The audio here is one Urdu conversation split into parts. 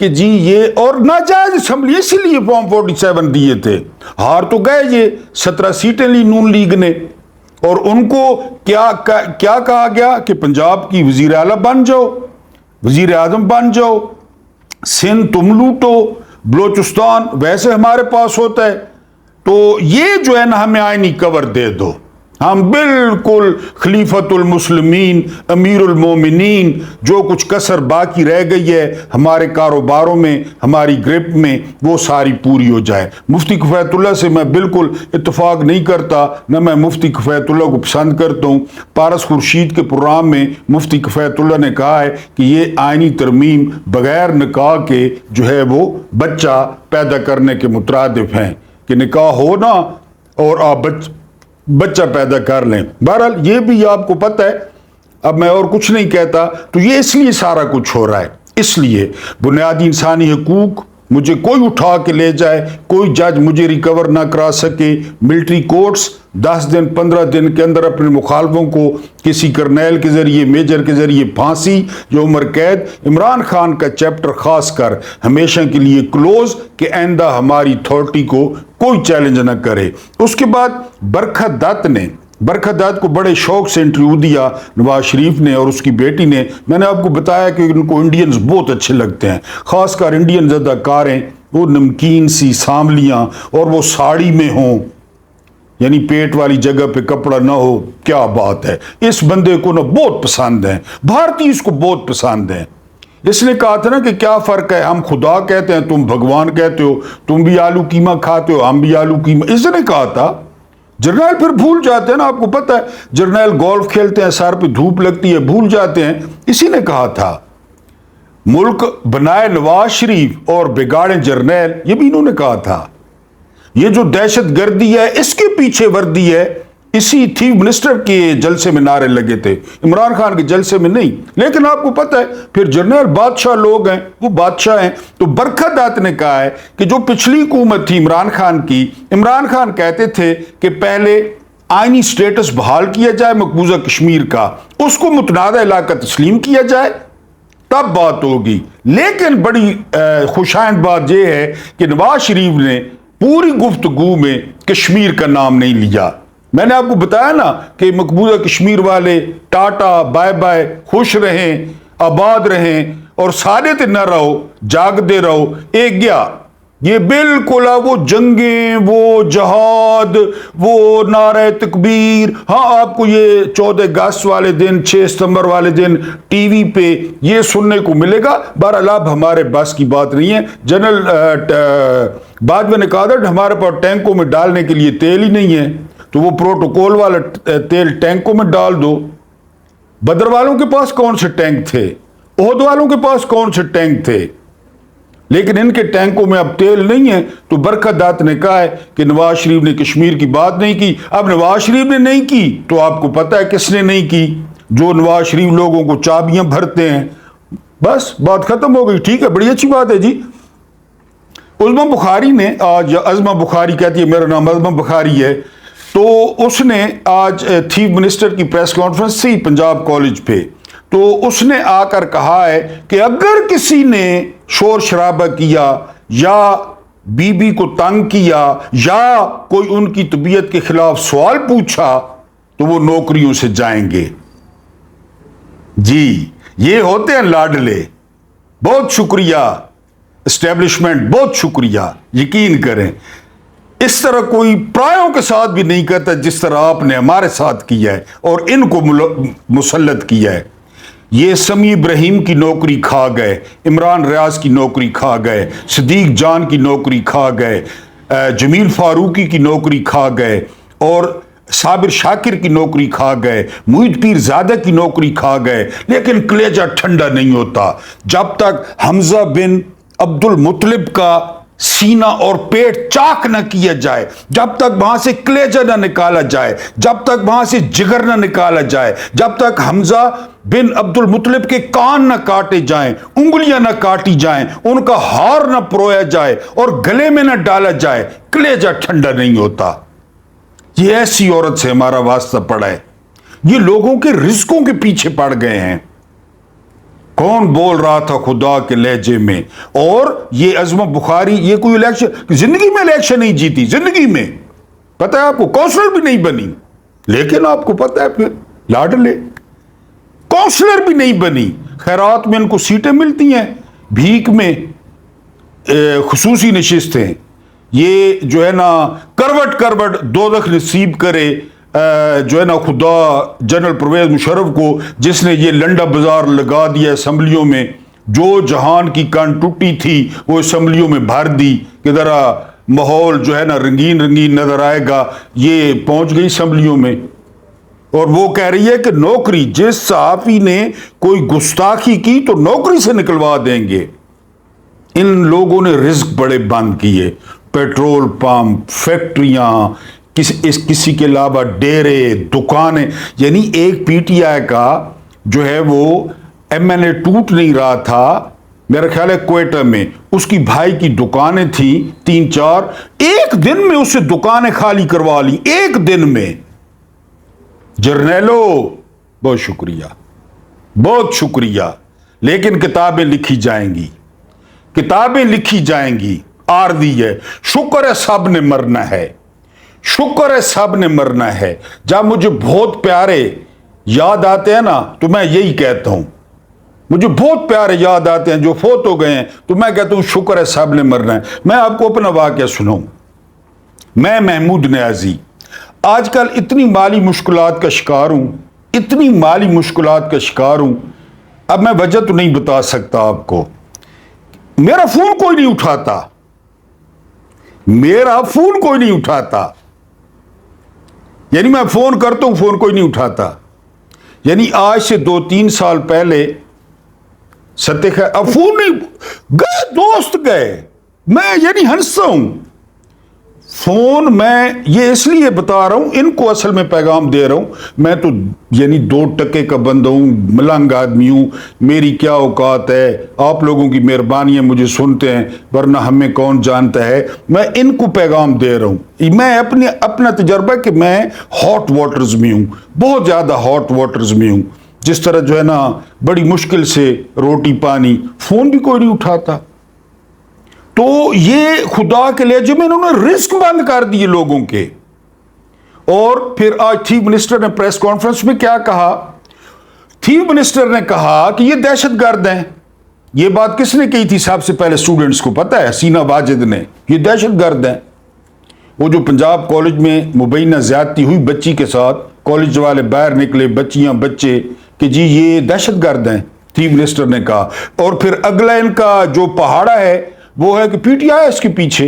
کہ جی یہ اور ناجائز اسمبلی اسی لیے فارم 47 دیے تھے. ہار تو گئے یہ 17 سیٹیں لی نون لیگ نے, اور ان کو کیا کہا گیا کہ پنجاب کی وزیر اعلیٰ بن جاؤ, وزیر اعظم بن جاؤ, سندھ تم لوٹو, بلوچستان ویسے ہمارے پاس ہوتا ہے, تو یہ جو ہے نا ہمیں آئینی کور دے دو, ہم بالکل خلیفۃ المسلمین امیر المومنین, جو کچھ کسر باقی رہ گئی ہے ہمارے کاروباروں میں ہماری گرپ میں وہ ساری پوری ہو جائے. مفتی کفایت اللہ سے میں بالکل اتفاق نہیں کرتا, نہ میں مفتی کفایت اللہ کو پسند کرتا ہوں. پارس خورشید کے پروگرام میں مفتی کفایت اللہ نے کہا ہے کہ یہ آئینی ترمیم بغیر نکاح کے جو ہے وہ بچہ پیدا کرنے کے مترادف ہیں, کہ نکاح ہونا اور آپ بچہ پیدا کر لیں. بہرحال یہ بھی آپ کو پتہ ہے, اب میں اور کچھ نہیں کہتا. تو یہ اس لیے سارا کچھ ہو رہا ہے, اس لیے بنیادی انسانی حقوق مجھے کوئی اٹھا کے لے جائے, کوئی جج مجھے ریکور نہ کرا سکے. ملٹری کورٹس 10 دن 15 دن کے اندر اپنے مخالفوں کو کسی کرنیل کے ذریعے میجر کے ذریعے پھانسی یا عمر قید. عمران خان کا چیپٹر خاص کر ہمیشہ کے لیے کلوز, کہ آئندہ ہماری اتھارٹی کو کوئی چیلنج نہ کرے. اس کے بعد برکت دت کو بڑے شوق سے انٹرویو دیا نواز شریف نے اور اس کی بیٹی نے. میں نے آپ کو بتایا کہ ان کو انڈینز بہت اچھے لگتے ہیں, خاص کر انڈین اداکاریں, وہ نمکین سی سانولیاں اور وہ ساڑی میں ہوں, یعنی پیٹ والی جگہ پہ کپڑا نہ ہو. کیا بات ہے, اس بندے کو نا بہت پسند ہیں, بھارتی اس کو بہت پسند ہیں. اس نے کہا تھا نا کہ کیا فرق ہے, ہم خدا کہتے ہیں تم بھگوان کہتے ہو, تم بھی آلو قیمہ کھاتے ہو ہم بھی آلو قیمہ. اس نے کہا تھا. جرنیل پھر بھول جاتے ہیں نا, آپ کو پتہ ہے جرنیل گولف کھیلتے ہیں, سر پہ دھوپ لگتی ہے, بھول جاتے ہیں. اسی نے کہا تھا ملک بنائے نواز شریف اور بگاڑے جرنیل, یہ بھی انہوں نے کہا تھا. یہ جو دہشت گردی ہے اس کے پیچھے وردی ہے, اسی چیف منسٹر کے جلسے میں نعرے لگے تھے, عمران خان کے جلسے میں نہیں. لیکن آپ کو پتہ ہے پھر جرنیل بادشاہ لوگ ہیں, وہ بادشاہ ہیں. تو برکت دات نے کہا ہے کہ جو پچھلی حکومت تھی عمران خان کی, عمران خان کہتے تھے کہ پہلے آئینی سٹیٹس بحال کیا جائے مقبوضہ کشمیر کا, اس کو متنازع علاقہ تسلیم کیا جائے, تب بات ہوگی. لیکن بڑی خوشائند بات یہ ہے کہ نواز شریف نے پوری گفتگو میں کشمیر کا نام نہیں لیا. میں نے آپ کو بتایا نا کہ مقبوضہ کشمیر والے ٹاٹا بائے بائے, خوش رہیں, آباد رہیں اور سارے تے نہ رہو, جاگ دے رہو. ایک گیا یہ بالکل وہ جنگیں, وہ جہاد, وہ نعرہ تکبیر. ہاں آپ کو یہ 14 اگست والے دن 6 ستمبر والے دن ٹی وی پہ یہ سننے کو ملے گا. بہرحال اب ہمارے بس کی بات نہیں ہے. جنرل باجوہ نے کہا تھا ہمارے پاس ٹینکوں میں ڈالنے کے لیے تیل ہی نہیں ہے, تو وہ پروٹوکول والا تیل ٹینکوں میں ڈال دو. بدر والوں کے پاس کون سے ٹینک تھے, احد والوں کے پاس کون سے ٹینک تھے, لیکن ان کے ٹینکوں میں اب تیل نہیں ہے. تو برکت دات نے کہا ہے کہ نواز شریف نے کشمیر کی بات نہیں کی. اب نواز شریف نے نہیں کی تو آپ کو پتہ ہے کس نے نہیں کی, جو نواز شریف لوگوں کو چابیاں بھرتے ہیں. بس بات ختم ہو گئی. ٹھیک ہے, بڑی اچھی بات ہے جی. عظمہ بخاری نے آج, عظمہ بخاری کہتی ہے میرا نام عظمہ بخاری ہے, تو اس نے آج چیف منسٹر کی پریس کانفرنس تھی پنجاب کالج پہ, تو اس نے آ کر کہا ہے کہ اگر کسی نے شور شرابہ کیا یا بی بی کو تنگ کیا یا کوئی ان کی طبیعت کے خلاف سوال پوچھا تو وہ نوکریوں سے جائیں گے. جی یہ ہوتے ہیں لاڈلے. بہت شکریہ اسٹیبلشمنٹ, بہت شکریہ. یقین کریں اس طرح کوئی پرایوں کے ساتھ بھی نہیں کرتا جس طرح آپ نے ہمارے ساتھ کیا ہے اور ان کو مسلط کیا ہے. یہ سمیع ابراہیم کی نوکری کھا گئے, عمران ریاض کی نوکری کھا گئے, صدیق جان کی نوکری کھا گئے, جمیل فاروقی کی نوکری کھا گئے, اور صابر شاکر کی نوکری کھا گئے, محیط پیر زادہ کی نوکری کھا گئے. لیکن کلیجہ ٹھنڈا نہیں ہوتا جب تک حمزہ بن عبد المطلب کا سینہ اور پیٹ چاک نہ کیا جائے, جب تک وہاں سے کلیجہ نہ نکالا جائے, جب تک وہاں سے جگر نہ نکالا جائے, جب تک حمزہ بن عبد المطلب کے کان نہ کاٹے جائیں, انگلیاں نہ کاٹی جائیں, ان کا ہار نہ پرویا جائے اور گلے میں نہ ڈالا جائے, کلیجہ ٹھنڈا نہیں ہوتا. یہ ایسی عورت سے ہمارا واسطہ پڑا ہے. یہ لوگوں کے رزقوں کے پیچھے پڑ گئے ہیں. کون بول رہا تھا خدا کے لہجے میں؟ اور یہ عظمت بخاری یہ کوئی الیکشن، زندگی میں الیکشن نہیں جیتی، زندگی میں پتہ ہے آپ کو، کونسلر بھی نہیں بنی، لیکن آپ کو پتہ ہے پھر لاڈلے کونسلر بھی نہیں بنی، خیرات میں ان کو سیٹیں ملتی ہیں، بھیک میں خصوصی نشستیں، یہ جو ہے نا کروٹ کروٹ دوزخ نصیب کرے جو ہے نا خدا جنرل پرویز مشرف کو، جس نے یہ لنڈا بازار لگا دیا اسمبلیوں میں، جو جہان کی کان ٹوٹی تھی وہ اسمبلیوں میں بھر دی کہ ذرا ماحول جو ہے نا رنگین رنگین نظر آئے گا، یہ پہنچ گئی اسمبلیوں میں۔ اور وہ کہہ رہی ہے کہ نوکری، جس صحافی نے کوئی گستاخی کی تو نوکری سے نکلوا دیں گے۔ ان لوگوں نے رزق بڑے بند کیے، پیٹرول پمپ، فیکٹریاں، کسی کے علاوہ ڈیرے، دکانیں، یعنی ایک پی ٹی آئی کا جو ہے وہ ایم این اے ٹوٹ نہیں رہا تھا، میرا خیال ہے کوئٹہ میں، اس کی بھائی کی دکانیں تھیں 3-4، ایک دن میں اسے دکانیں خالی کروا لی، ایک دن میں۔ جرنیلو بہت شکریہ، بہت شکریہ، لیکن کتابیں لکھی جائیں گی، کتابیں لکھی جائیں گی، عارضی ہے، شکر ہے سب نے مرنا ہے، شکر ہے سب نے مرنا ہے۔ جب مجھے بہت پیارے یاد آتے ہیں نا تو میں یہی کہتا ہوں، مجھے بہت پیارے یاد آتے ہیں جو فوت ہو گئے ہیں تو میں کہتا ہوں شکر ہے سب نے مرنا ہے۔ میں آپ کو اپنا واقعہ سناؤں، میں محمود نیازی آج کل اتنی مالی مشکلات کا شکار ہوں، اتنی مالی مشکلات کا شکار ہوں، اب میں وجہ تو نہیں بتا سکتا آپ کو، میرا فون کوئی نہیں اٹھاتا، میرا فون کوئی نہیں اٹھاتا، یعنی میں فون کرتا ہوں فون کوئی نہیں اٹھاتا، یعنی آج سے 2-3 سال پہلے اب فون نہیں گئے، دوست گئے، میں یعنی ہنستا ہوں، فون میں یہ اس لیے بتا رہا ہوں، ان کو اصل میں پیغام دے رہا ہوں، میں تو یعنی 2 ٹکے کا بندہ ہوں، ملنگ آدمی ہوں، میری کیا اوقات ہے، آپ لوگوں کی مہربانی ہے مجھے سنتے ہیں، ورنہ ہمیں کون جانتا ہے، میں ان کو پیغام دے رہا ہوں، میں اپنا تجربہ کہ میں ہاٹ واٹرز میں ہوں، بہت زیادہ ہاٹ واٹرز میں ہوں، جس طرح جو ہے نا بڑی مشکل سے روٹی پانی، فون بھی کوئی نہیں اٹھاتا۔ تو یہ خدا کے لہجے میں انہوں نے رزق بند کر دیے لوگوں کے۔ اور پھر آج چیف منسٹر نے پریس کانفرنس میں کیا کہا؟ چیف منسٹر نے کہا کہ یہ دہشت گرد ہیں۔ یہ بات کس نے کہی تھی سب سے پہلے؟ اسٹوڈنٹس کو پتہ ہے، حسینہ واجد نے، یہ دہشت گرد ہیں۔ وہ جو پنجاب کالج میں مبینہ زیادتی ہوئی بچی کے ساتھ، کالج والے باہر نکلے، بچیاں بچے، کہ جی یہ دہشت گرد ہیں، چیف منسٹر نے کہا۔ اور پھر اگلا ان کا جو پہاڑا ہے وہ ہے کہ پی ٹی آئی اس کے پیچھے۔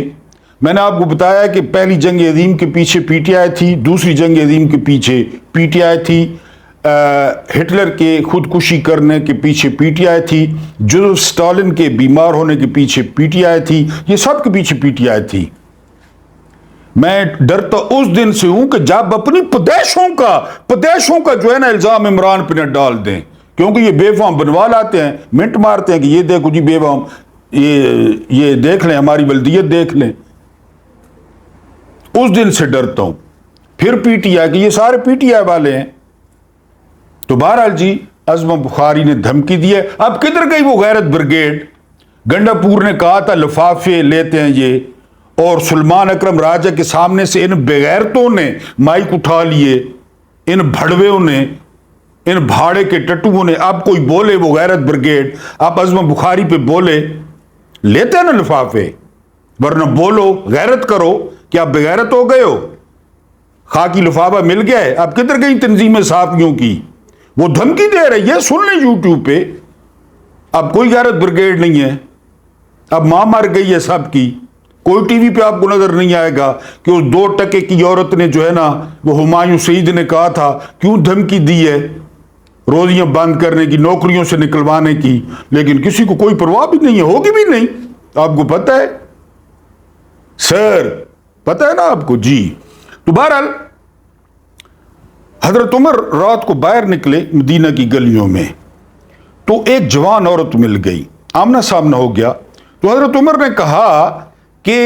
میں نے آپ کو بتایا کہ پہلی جنگ عظیم کے پیچھے پی ٹی آئی تھی، دوسری جنگ عظیم کے پیچھے پی ٹی آئی تھی، ہٹلر کے خودکشی کرنے کے پیچھے پی ٹی آئی تھی، جوزف اسٹالن کے بیمار ہونے کے پیچھے پی ٹی آئی تھی، یہ سب کے پیچھے پی ٹی آئی تھی۔ میں ڈرتا اس دن سے ہوں کہ جب اپنی پدیشوں کا جو ہے نا الزام عمران پہ نہ ڈال دیں، کیونکہ یہ بے فام بنوا لاتے ہیں، منٹ مارتے ہیں کہ یہ دیکھو جی بے فام، یہ دیکھ لیں، ہماری بلدیت دیکھ لیں، اس دن سے ڈرتا ہوں۔ پھر پی ٹی آئی کہ یہ سارے پی ٹی آئی والے ہیں۔ تو بہرحال جی عظمت بخاری نے دھمکی دی ہے۔ اب کدھر گئی وہ غیرت بریگیڈ؟ گنڈا پور نے کہا تھا لفافے لیتے ہیں یہ، اور سلمان اکرم راجہ کے سامنے سے ان بغیرتوں نے مائک اٹھا لیے، ان بھڑوےوں نے، ان بھاڑے کے ٹٹوؤں نے۔ اب کوئی بولے وہ غیرت بریگیڈ، اب عظمت بخاری پہ بولے، لیتے ہیں نا لفافے، ورنہ بولو، غیرت کرو، کیا بغیرت ہو گئے ہو؟ خاکی لفافہ مل گیا ہے، اب کدھر گئی تنظیم صحافیوں کی؟ وہ دھمکی دے رہی ہے، سن لیں یوٹیوب پہ۔ اب کوئی غیرت بریگیڈ نہیں ہے، اب ماں مر گئی ہے سب کی، کوئی ٹی وی پہ آپ کو نظر نہیں آئے گا کہ اس 2 ٹکے کی عورت نے جو ہے نا، وہ ہمایوں سعید نے کہا تھا، کیوں دھمکی دی ہے روزیاں بند کرنے کی، نوکریوں سے نکلوانے کی، لیکن کسی کو کوئی پرواہ بھی نہیں ہے، ہوگی بھی نہیں۔ آپ کو پتہ ہے سر، پتہ ہے نا آپ کو جی۔ تو بہرحال حضرت عمر رات کو باہر نکلے مدینہ کی گلیوں میں، تو ایک جوان عورت مل گئی، آمنا سامنا ہو گیا۔ تو حضرت عمر نے کہا کہ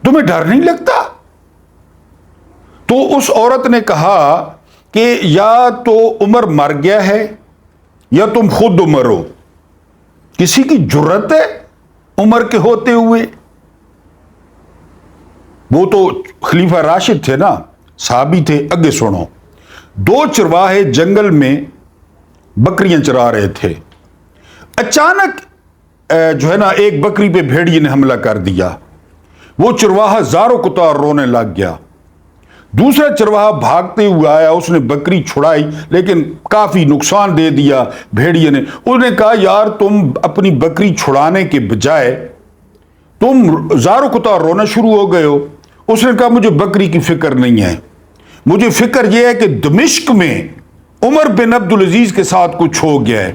تمہیں ڈر نہیں لگتا؟ تو اس عورت نے کہا کہ یا تو عمر مر گیا ہے یا تم خود عمر ہو؟ کسی کی جرت ہے عمر کے ہوتے ہوئے؟ وہ تو خلیفہ راشد تھے نا، صحابی تھے۔ اگے سنو، دو چرواہے جنگل میں بکریاں چرا رہے تھے، اچانک جو ہے نا ایک بکری پہ بھیڑیے نے حملہ کر دیا، وہ چرواہا زاروں کتار رونے لگ گیا۔ دوسرا چرواہا بھاگتے ہوئے آیا، اس نے بکری چھڑائی لیکن کافی نقصان دے دیا بھیڑیے نے۔ اس نے کہا یار تم اپنی بکری چھڑانے کے بجائے تم زاروں کتار رونا شروع ہو گئے ہو۔ اس نے کہا مجھے بکری کی فکر نہیں ہے، مجھے فکر یہ ہے کہ دمشق میں عمر بن عبدالعزیز کے ساتھ کچھ ہو گیا ہے۔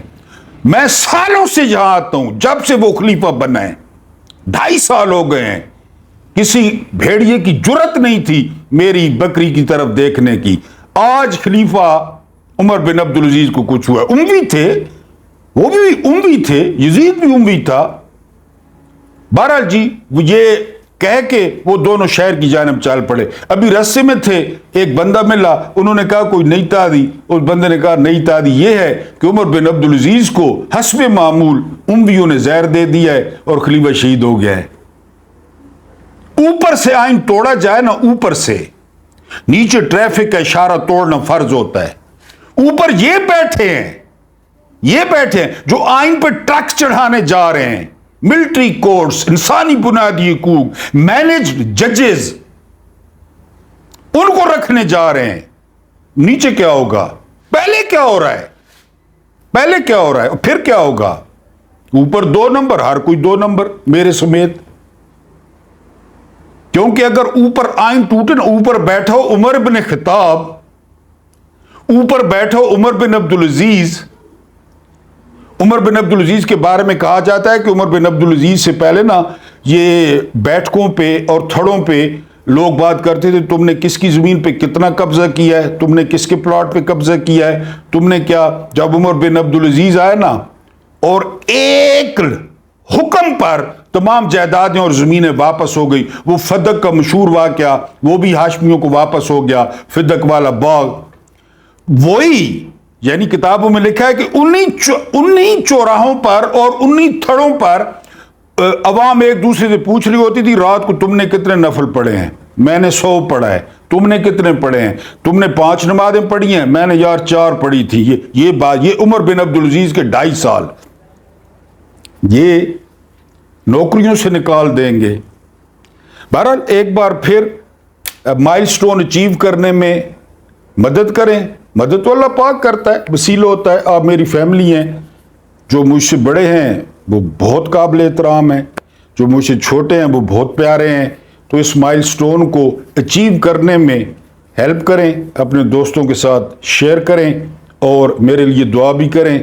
میں سالوں سے یہاں آتا ہوں، جب سے وہ خلیفہ بنا ہے 2.5 سال ہو گئے ہیں، کسی بھیڑیے کی جرت نہیں تھی میری بکری کی طرف دیکھنے کی۔ آج خلیفہ عمر بن عبدالعزیز کو کچھ ہوا۔ اموی تھے، وہ بھی اموی تھے، یزید بھی اموی تھا۔ بہرحال جی یہ کہہ کے وہ دونوں شہر کی جانب چل پڑے۔ ابھی رستے میں تھے، ایک بندہ ملا، انہوں نے کہا کوئی نئی تادی؟ اس بندے نے کہا نئی تادی یہ ہے کہ عمر بن عبدالعزیز کو حسب معمول امویوں نے زہر دے دیا ہے اور خلیفہ شہید ہو گیا ہے۔ اوپر سے آئین توڑا جائے نا، اوپر سے، نیچے ٹریفک کا اشارہ توڑنا فرض ہوتا ہے۔ اوپر یہ بیٹھے ہیں جو آئین پہ ٹرک چڑھانے جا رہے ہیں، ملٹری کورٹس، انسانی بنیادی حقوق، مینجڈ ججز، ان کو رکھنے جا رہے ہیں۔ نیچے کیا ہوگا؟ پہلے کیا ہو رہا ہے پھر کیا ہوگا؟ اوپر 2 نمبر، ہر کوئی 2 نمبر میرے سمیت۔ کیونکہ اگر اوپر آئین ٹوٹے نا، اوپر بیٹھا ہو عمر بن خطاب، اوپر بیٹھا ہو عمر بن عبدالعزیز۔ عمر بن عبدالعزیز کے بارے میں کہا جاتا ہے کہ عمر بن عبدالعزیز سے پہلے نا یہ بیٹھکوں پہ اور تھڑوں پہ لوگ بات کرتے تھے، تم نے کس کی زمین پہ کتنا قبضہ کیا ہے، تم نے کس کے پلاٹ پہ قبضہ کیا ہے، تم نے کیا۔ جب عمر بن عبدالعزیز آئے نا اور ایک حکم پر تمام جائیدادیں اور زمینیں واپس ہو گئی، وہ فدق کا مشہور واقعہ، وہ بھی ہاشمیوں کو واپس ہو گیا، فدق والا باغ۔ وہی یعنی کتابوں میں لکھا ہے کہ انہی چوراہوں پر اور انہی تھڑوں پر عوام ایک دوسرے سے پوچھ رہی ہوتی تھی رات کو تم نے کتنے نفل پڑھے ہیں؟ میں نے 100 پڑھا ہے۔ تم نے کتنے پڑھے ہیں؟ تم نے 5 نمازیں پڑھی ہیں؟ میں نے یار 4 پڑھی تھی۔ یہ بات، یہ عمر بن عبدالعزیز کے 2.5 سال یہ نوکریوں سے نکال دیں گے۔ بہرحال ایک بار پھر مائل سٹون اچیو کرنے میں مدد کریں، مدد تو اللہ پاک کرتا ہے، وسیلہ ہوتا ہے۔ آپ میری فیملی ہیں، جو مجھ سے بڑے ہیں وہ بہت قابل احترام ہیں، جو مجھ سے چھوٹے ہیں وہ بہت پیارے ہیں۔ تو اس مائل سٹون کو اچیو کرنے میں ہیلپ کریں، اپنے دوستوں کے ساتھ شیئر کریں اور میرے لیے دعا بھی کریں،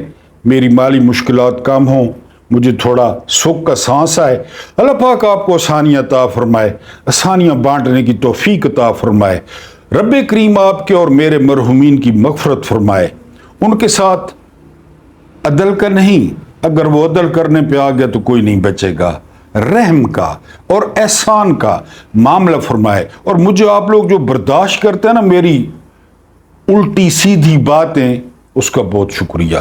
میری مالی مشکلات کم ہوں، مجھے تھوڑا سکھ کا سانس آئے۔ اللہ پاک آپ کو آسانیاں عطا فرمائے، آسانیاں بانٹنے کی توفیق عطا فرمائے۔ رب کریم آپ کے اور میرے مرحومین کی مغفرت فرمائے۔ ان کے ساتھ عدل کا نہیں، اگر وہ عدل کرنے پہ آ گیا تو کوئی نہیں بچے گا، رحم کا اور احسان کا معاملہ فرمائے۔ اور مجھے آپ لوگ جو برداشت کرتے ہیں نا میری الٹی سیدھی باتیں، اس کا بہت شکریہ۔